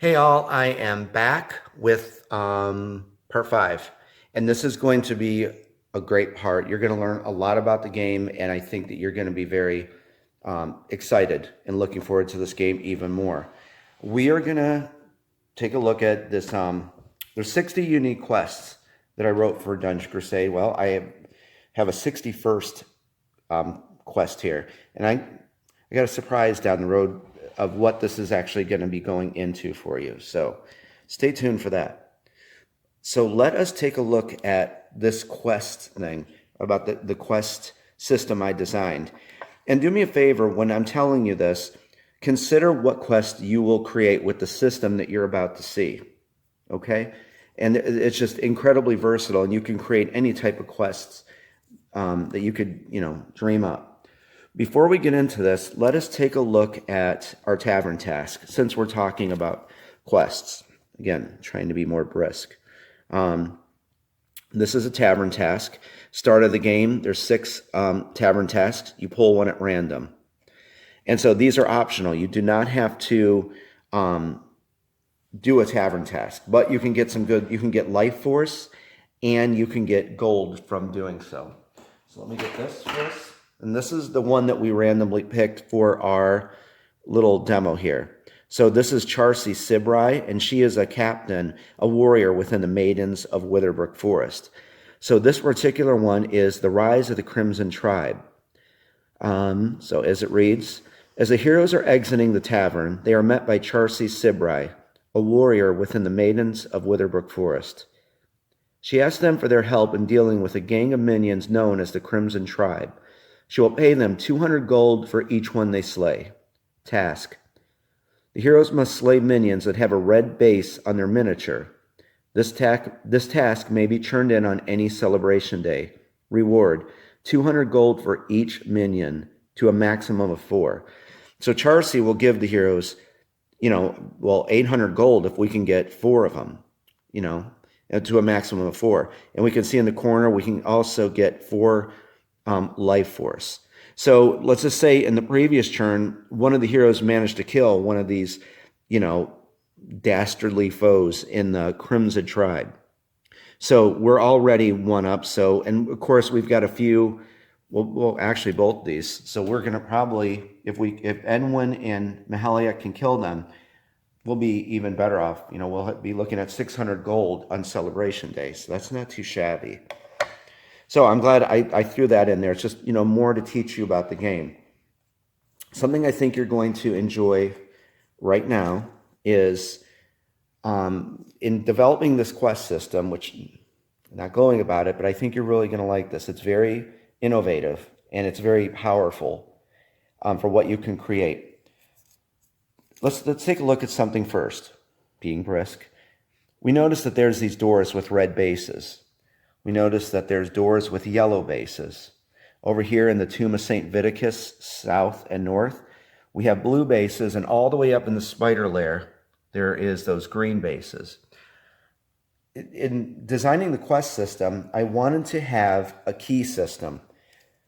Hey all, I am back with part 5, and this is going to be a great part. You're going to learn a lot about the game, and I think that you're going to be very excited and looking forward to this game even more. We are going to take a look at this. There's 60 unique quests that I wrote for Dungeon Crusade. Well, I have a 61st quest here, and I got a surprise down the road of what this is actually going to be going into for you. So stay tuned for that. So let us take a look at this quest thing, about the quest system I designed. And do me a favor, when I'm telling you this, consider what quest you will create with the system that you're about to see. Okay? And it's just incredibly versatile, and you can create any type of quests that you could, dream up. Before we get into this, let us take a look at our Tavern Task, since we're talking about quests. Again, trying to be more brisk. This is a Tavern Task. Start of the game, there's 6 Tavern Tasks. You pull one at random. And so these are optional. You do not have to do a Tavern Task, but you can get you can get life force, and you can get gold from doing so. So let me get this first. And this is the one that we randomly picked for our little demo here. So this is Charcy Sibrai, and she is a captain, a warrior within the Maidens of Witherbrook Forest. So this particular one is the Rise of the Crimson Tribe. So as it reads, as the heroes are exiting the tavern, they are met by Charcy Sibrai, a warrior within the Maidens of Witherbrook Forest. She asks them for their help in dealing with a gang of minions known as the Crimson Tribe. She will pay them 200 gold for each one they slay. Task. The heroes must slay minions that have a red base on their miniature. This task may be turned in on any celebration day. Reward. 200 gold for each minion, to a maximum of 4. So Charcy will give the heroes, 800 gold if we can get 4 of them, to a maximum of 4. And we can see in the corner, we can also get 4 life force. So let's just say in the previous turn, one of the heroes managed to kill one of these, dastardly foes in the Crimson Tribe. So we're already 1 up. So, and of course we've got a few, well actually both these. So we're going to probably, if Enwin and Mahalia can kill them, we'll be even better off. We'll be looking at 600 gold on celebration day. So that's not too shabby. So I'm glad I threw that in there. It's just, more to teach you about the game. Something I think you're going to enjoy right now is in developing this quest system, which I'm not going about it, but I think you're really going to like this. It's very innovative, and it's very powerful for what you can create. Let's take a look at something first, being brisk. We notice that there's these doors with red bases. We notice that there's doors with yellow bases. Over here in the Tomb of St. Viticus, south and north, we have blue bases, and all the way up in the spider lair, there is those green bases. In designing the quest system, I wanted to have a key system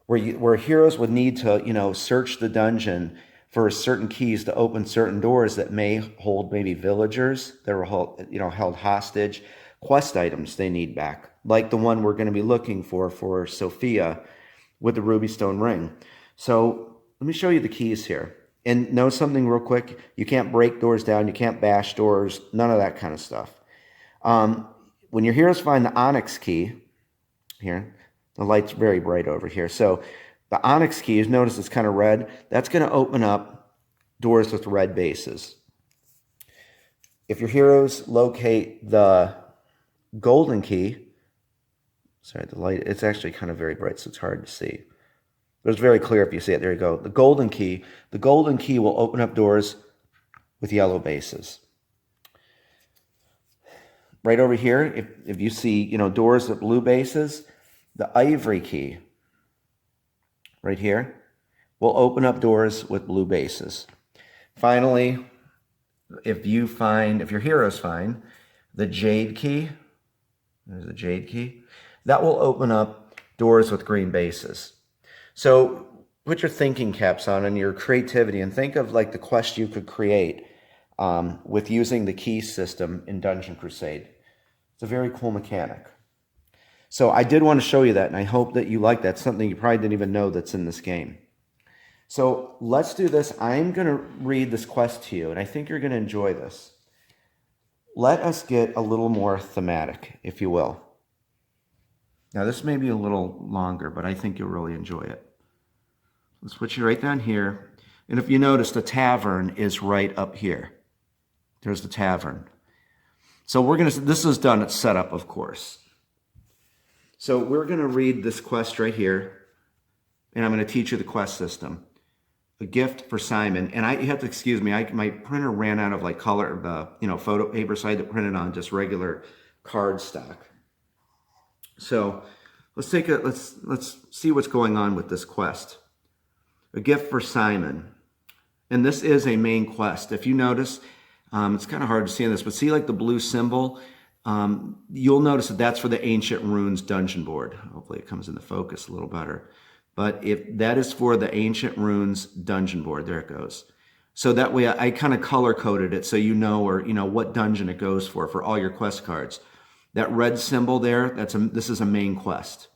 where heroes would need to, search the dungeon for certain keys to open certain doors that may hold maybe villagers that were held hostage, quest items they need back, like the one we're going to be looking for Sophia with the ruby stone ring. So let me show you the keys here. And know something real quick. You can't break doors down. You can't bash doors. None of that kind of stuff. When your heroes find the onyx key, here, the light's very bright over here. So the onyx key, is notice it's kind of red. That's going to open up doors with red bases. If your heroes locate the golden key, sorry, the light, it's actually kind of very bright, so it's hard to see. But it's very clear if you see it. There you go. The golden key will open up doors with yellow bases. Right over here, if you see, doors with blue bases, the ivory key, right here, will open up doors with blue bases. Finally, if your heroes find the jade key, there's the jade key, that will open up doors with green bases. So put your thinking caps on and your creativity, and think of like the quest you could create with using the key system in Dungeon Crusade. It's a very cool mechanic. So I did want to show you that, and I hope that you like that. Something you probably didn't even know that's in this game. So let's do this. I'm going to read this quest to you, and I think you're going to enjoy this. Let us get a little more thematic, if you will. Now, this may be a little longer, but I think you'll really enjoy it. Let's put you right down here. And if you notice, the tavern is right up here. There's the tavern. So we're going to, this is done at setup, of course. So we're going to read this quest right here, and I'm going to teach you the quest system. A gift for Simon. And you have to excuse me, my printer ran out of like color, photo paper, so I had to print it on just regular card stock. So let's see what's going on with this quest. A gift for Simon. And this is a main quest. If you notice, it's kind of hard to see in this, but see like the blue symbol? You'll notice that that's for the Ancient Runes dungeon board. Hopefully it comes into focus a little better. But if that is for the Ancient Runes dungeon board, there it goes. So that way I kind of color coded it so you know, or what dungeon it goes for all your quest cards. That red symbol there, this is a main quest.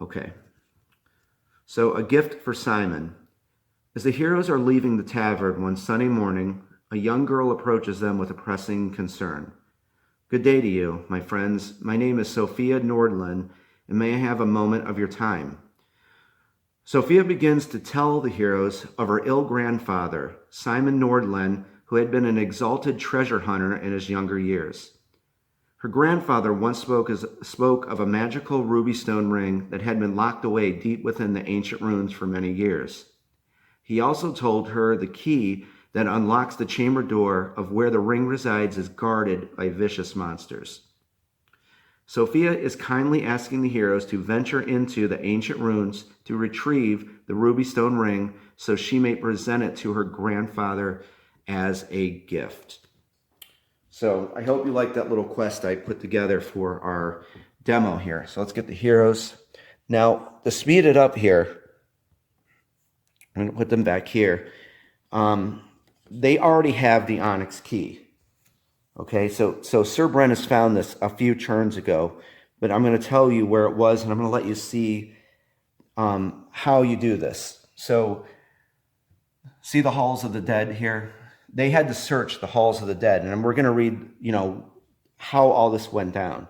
Okay. So a gift for Simon. As the heroes are leaving the tavern one sunny morning, a young girl approaches them with a pressing concern. Good day to you, my friends. My name is Sophia Nordlund, and may I have a moment of your time? Sophia begins to tell the heroes of her ill grandfather, Simon Nordlund, who had been an exalted treasure hunter in his younger years. Her grandfather once spoke of a magical ruby stone ring that had been locked away deep within the ancient ruins for many years. He also told her the key that unlocks the chamber door of where the ring resides is guarded by vicious monsters. Sophia is kindly asking the heroes to venture into the ancient ruins to retrieve the ruby stone ring so she may present it to her grandfather as a gift. So I hope you like that little quest I put together for our demo here. So let's get the heroes. Now, to speed it up here, I'm going to put them back here. They already have the Onyx key. Okay, so Sir Brennis found this a few turns ago, but I'm going to tell you where it was, and I'm going to let you see how you do this. So, see the Halls of the Dead here? They had to search the Halls of the Dead, and we're going to read, how all this went down.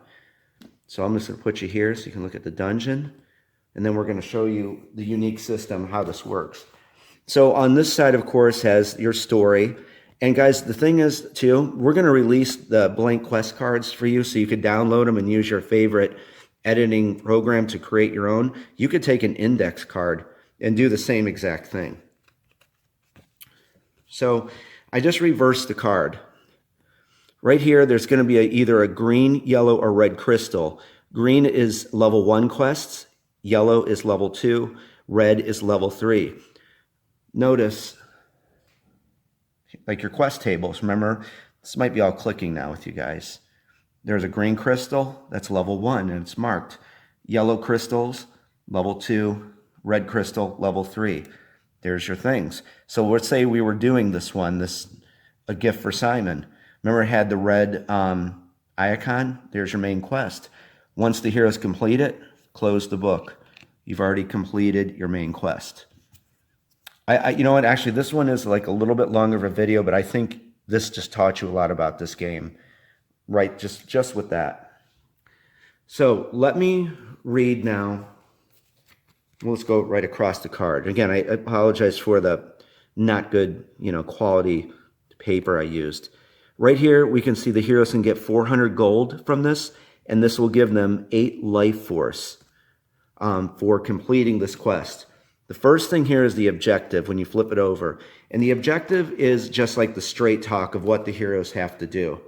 So I'm just going to put you here so you can look at the dungeon, and then we're going to show you the unique system, how this works. So on this side, of course, has your story. And guys, the thing is, too, we're going to release the blank quest cards for you so you could download them and use your favorite editing program to create your own. You could take an index card and do the same exact thing. So I just reversed the card. Right here, there's going to be either a green, yellow, or red crystal. Green is level 1 quests. Yellow is level 2. Red is level 3. Notice, like your quest tables, remember, this might be all clicking now with you guys. There's a green crystal, that's level 1, and it's marked. Yellow crystals, level 2. Red crystal, level 3. There's your things. So let's say we were doing this one, a gift for Simon. Remember it had the red icon? There's your main quest. Once the heroes complete it, close the book. You've already completed your main quest. You know what, actually this one is like a little bit longer of a video, but I think this just taught you a lot about this game, right? Just with that. So let me read now. Let's go right across the card. Again, I apologize for the not good, quality paper I used. Right here, we can see the heroes can get 400 gold from this, and this will give them 8 life force for completing this quest. The first thing here is the objective when you flip it over. And the objective is just like the straight talk of what the heroes have to do.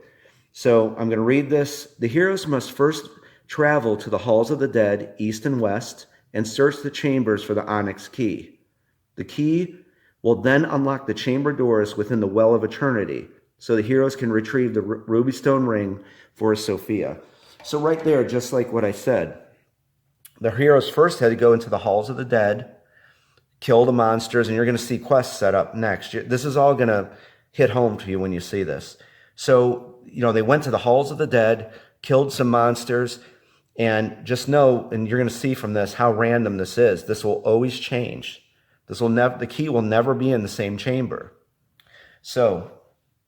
So I'm going to read this. The heroes must first travel to the Halls of the Dead, east and west, and search the chambers for the Onyx key. The key will then unlock the chamber doors within the Well of Eternity, so the heroes can retrieve the ruby stone ring for Sophia. So right there, just like what I said, the heroes first had to go into the Halls of the Dead, kill the monsters, and you're going to see quests set up next. This is all going to hit home to you when you see this. So, they went to the halls of the dead, killed some monsters, and just know, and you're going to see from this how random this is. This will always change. The key will never be in the same chamber. So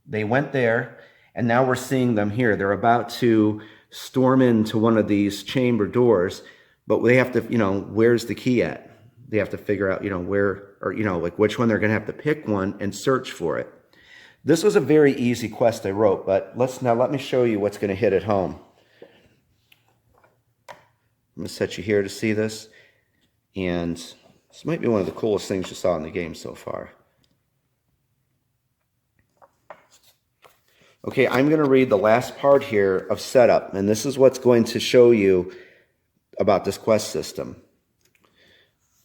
they went there, and now we're seeing them here. They're about to storm into one of these chamber doors, but they have to, where's the key at? They have to figure out, where, or, like which one they're going to have to pick one and search for it. This was a very easy quest I wrote, but let me show you what's going to hit at home. I'm going to set you here to see this, and this might be one of the coolest things you saw in the game so far. Okay, I'm going to read the last part here of setup, and this is what's going to show you about this quest system.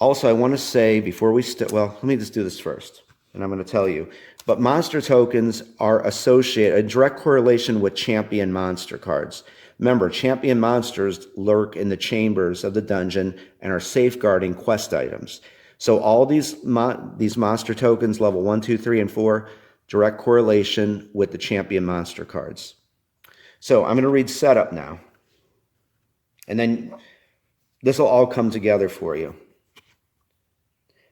Also, I want to say before we let me just do this first, and I'm going to tell you. But monster tokens are associated, a direct correlation with champion monster cards. Remember, champion monsters lurk in the chambers of the dungeon and are safeguarding quest items. So all these monster tokens, level 1, 2, 3, and 4, direct correlation with the champion monster cards. So I'm going to read setup now. And then this will all come together for you.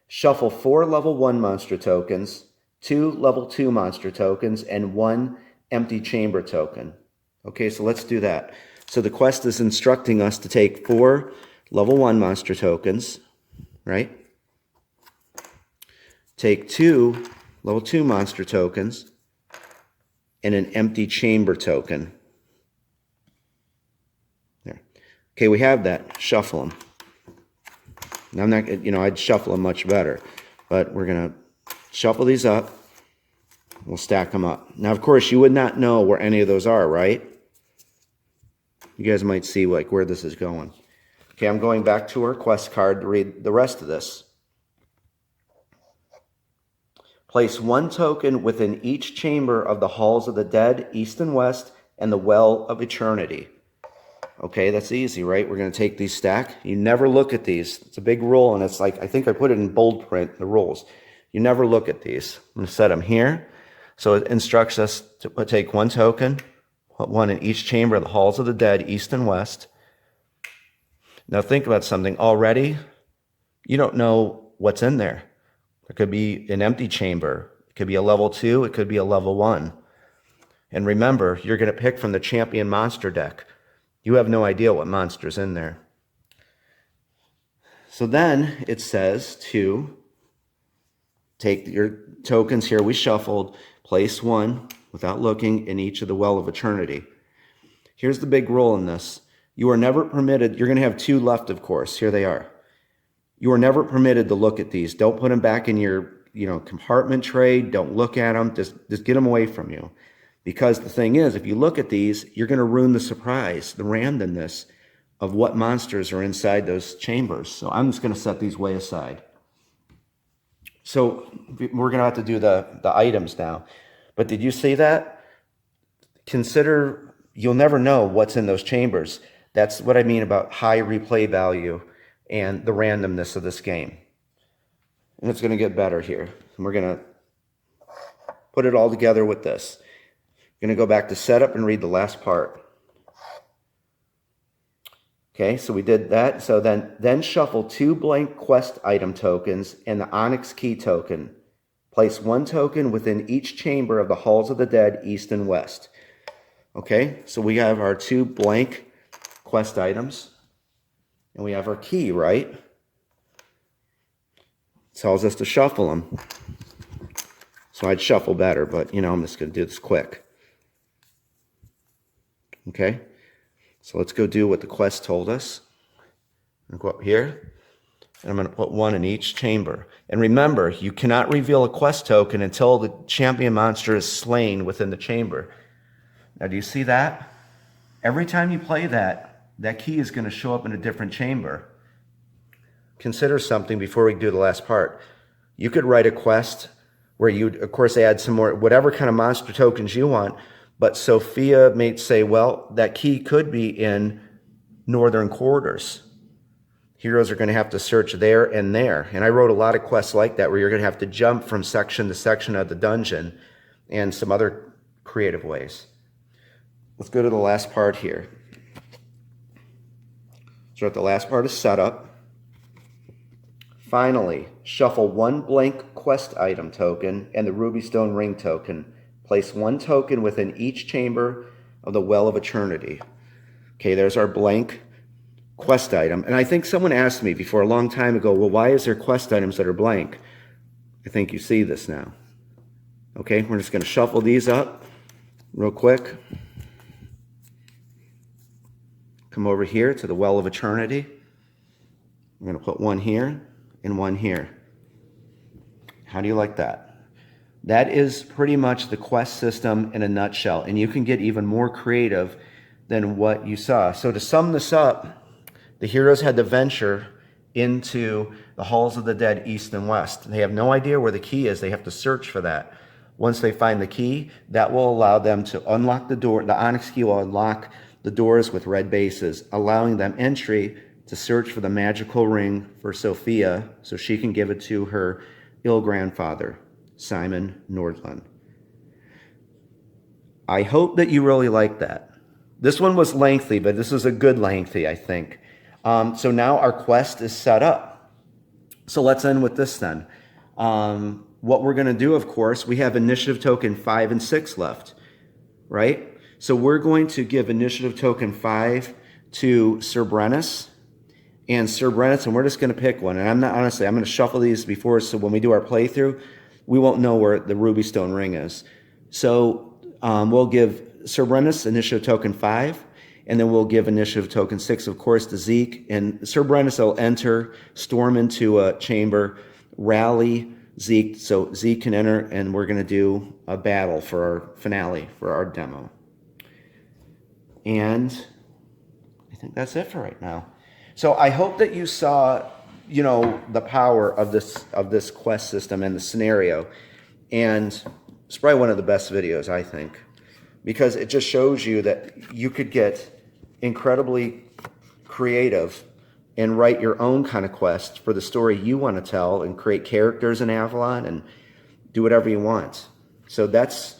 Shuffle 4 level 1 monster tokens, 2 level 2 monster tokens, and 1 empty chamber token. Okay, so let's do that. So the quest is instructing us to take 4 level 1 monster tokens, right? Take 2 level 2 monster tokens and an empty chamber token. There. Okay, we have that. Shuffle them. Now I'm not, I'd shuffle them much better, but we're going to shuffle these up. We'll stack them up. Now, of course, you would not know where any of those are, right? You guys might see like where this is going. Okay, I'm going back to our quest card to read the rest of this. Place 1 token within each chamber of the halls of the dead, east and west, and the well of eternity. Okay, that's easy, right? We're going to take these stack. You never look at these. It's a big rule, and it's like, I think I put it in bold print, the rules. You never look at these. I'm going to set them here. So it instructs us to take 1 token, 1 in each chamber of the halls of the dead, east and west. Now think about something. Already, you don't know what's in there. It could be an empty chamber. It could be a level 2. It could be a level 1. And remember, you're going to pick from the champion monster deck. You have no idea what monster's in there. So then it says to take your tokens here we shuffled, place 1 without looking in each of the well of eternity. Here's the big rule in this. You are never permitted, you're going to have 2 left, of course. Here they are. You are never permitted to look at these. Don't put them back in your compartment tray. Don't look at them. Just get them away from you. Because the thing is, if you look at these, you're going to ruin the surprise, the randomness of what monsters are inside those chambers. So I'm just going to set these way aside. So we're going to have to do the items now. But did you see that? Consider, you'll never know what's in those chambers. That's what I mean about high replay value and the randomness of this game. And it's going to get better here. And we're going to put it all together with this. Going to go back to setup and read the last part. Okay, so we did that. So then shuffle 2 blank quest item tokens and the Onyx key token. Place 1 token within each chamber of the halls of the dead, east and west. Okay, so we have our 2 blank quest items. And we have our key, right? It tells us to shuffle them. So I'd shuffle better, but I'm just going to do this quick. Okay, so let's go do what the quest told us. I'm going to go up here, and I'm going to put 1 in each chamber. And remember, you cannot reveal a quest token until the champion monster is slain within the chamber. Now, do you see that? Every time you play that key is going to show up in a different chamber. Consider something before we do the last part. You could write a quest where you'd, of course, add some more, whatever kind of monster tokens you want. But Sophia may say, well, that key could be in northern quarters. Heroes are going to have to search there and there. And I wrote a lot of quests like that where you're going to have to jump from section to section of the dungeon and some other creative ways. Let's go to the last part here. So at the last part is setup. Finally, shuffle one blank quest item token and the Ruby Stone Ring token. Place one token within each chamber of the Well of Eternity. Okay, there's our blank quest item. And I think someone asked me before a long time ago, well, why is there quest items that are blank? I think you see this now. Okay, we're just going to shuffle these up real quick. Come over here to the Well of Eternity. We're going to put one here and one here. How do you like that? That is pretty much the quest system in a nutshell, and you can get even more creative than what you saw. So to sum this up, the heroes had to venture into the halls of the dead east and west. They have no idea where the key is. They have to search for that. Once they find the key, that will allow them to unlock the door. The Onyx key will unlock the doors with red bases, allowing them entry to search for the magical ring for Sophia so she can give it to her ill grandfather, Simon Nordlund. I hope that you really like that. This one was lengthy, but this is a good lengthy, I think. So now our quest is set up. So let's end with this then. What we're going to do, of course, we have initiative token 5 and 6 left, right? So we're going to give initiative token 5 to Sir Brennus and Sir Brennus, and we're just going to pick one. And I'm going to shuffle these before, so when we do our playthrough, we won't know where the Ruby Stone Ring is. So we'll give Sir Brennus initiative token 5, and then we'll give initiative token 6, of course, to Zeke. And Sir Brennus will enter, storm into a chamber, rally Zeke, so Zeke can enter, and we're going to do a battle for our finale, for our demo. And I think that's it for right now. So I hope that you saw, you know, the power of this quest system and the scenario. And it's probably one of the best videos, I think, because it just shows you that you could get incredibly creative and write your own kind of quest for the story you want to tell and create characters in Avalon and do whatever you want. So that's,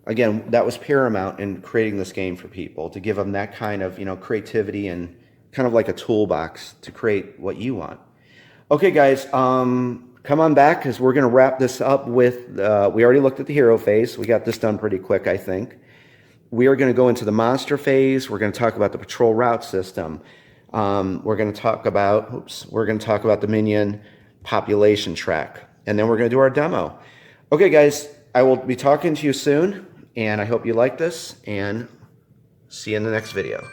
again, that was paramount in creating this game for people, to give them that kind of, you know, creativity and kind of like a toolbox to create what you want. Okay, guys, come on back because we're going to wrap this up with, we already looked at the hero phase. We got this done pretty quick, I think. We are going to go into the monster phase. We're going to talk about the patrol route system. We're going to talk about, the minion population track. And then we're going to do our demo. Okay, guys, I will be talking to you soon, and I hope you like this, and see you in the next video.